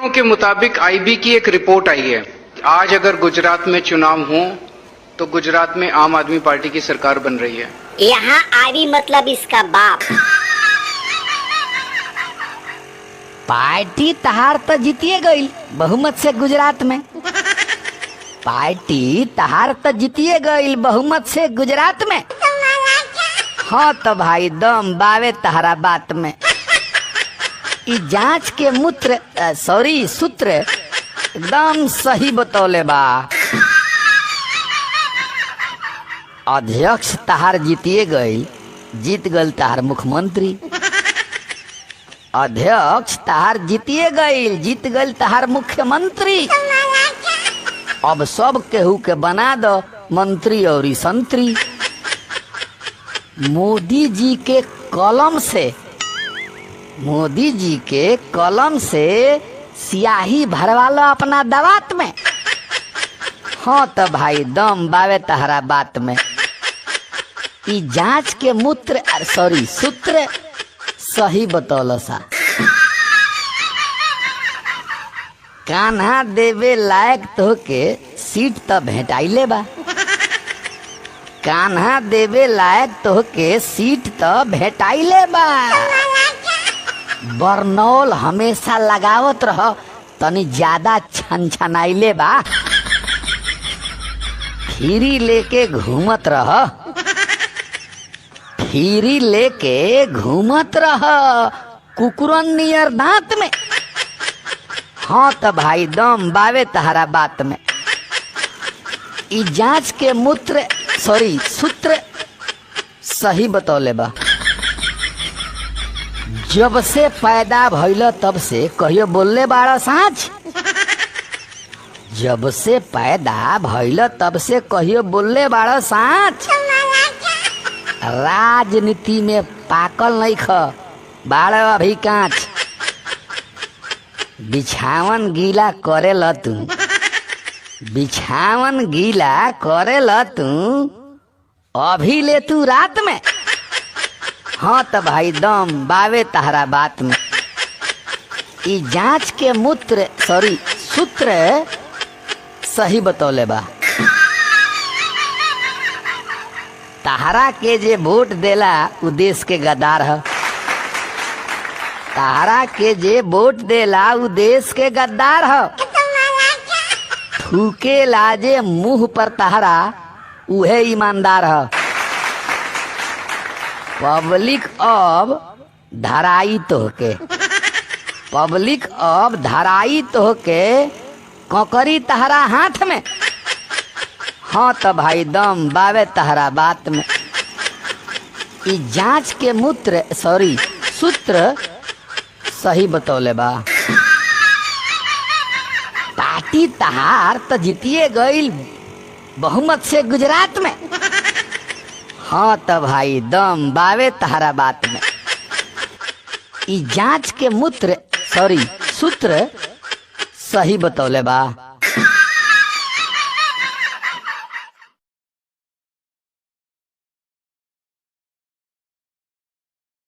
के मुताबिक आईबी की एक रिपोर्ट आई है। आज अगर गुजरात में चुनाव हो तो गुजरात में आम आदमी पार्टी की सरकार बन रही है। यहाँ आईबी मतलब इसका बाप। पार्टी तहार तो जीतिए गई बहुमत से गुजरात में। पार्टी तहार तो जीतिए गई बहुमत से गुजरात में। हाँ तो भाई दम बावे तहरा बात में। ई जांच के सूत्र एकदम सही बतौले बा। अध्यक्ष तहार जीतिए गई, जीत गल तहार मुख्यमंत्री। अध्यक्ष तहार जीतिए गई, जीत गल तहार मुख्यमंत्री। अब सब केहू के बना दो मंत्री और संतरी। मोदी जी के कलम से सियाही भरवा लो अपना दवात में। हाँ तो भाई दम बावे तहरा बात में। ई जांच के सूत्र सही बतौलो सा। कान्हा देवे लायक तो के सीट तो भेटाइले बा। कान्हा देवे लायक तो के सीट तो भेटाइले बा। बरनौल हमेशा लगावत रह, तनी ज्यादा छनछनाइले बा। खीरी लेके घूमत रह कुकुरन नियर दांत में। हाँ तो भाई दम बावे तहरा बात में। ई जांच के सूत्र सही बतौले बा। जब से पैदा भइल तब से कहियो बोलले बाड़ा साँच। जब से पैदा भइल तब से कहियो बोलले बाड़ा साँच। राजनीति में पाकल नहीं बाड़ा अभी कांच। बिछावन गीला करे ल तू, बिछावन गीला करे ल तू अभी ले तू रात में। हाँ तो भाई दम बावे तहरा बात में। ई जांच के सूत्र सही बतौले बा। तहरा के जे वोट देला उ देश के गद्दार है। तहरा के जे वोट देला उ देश के गद्दार है। थूके लाजे मुंह पर तहरा उहे ईमानदार है। पब्लिक अब धराई तोहके ककरी तहरा हाथ में। हाँ तो भाई दम बावे तहरा बात में। ई जांच के सूत्र सही बतौले बा। पार्टी तहार तो जीतिए गई बहुमत से गुजरात में। हाँ तो भाई दम बावे तहरा बात में। ई जांच के सूत्र सही बतौले बा।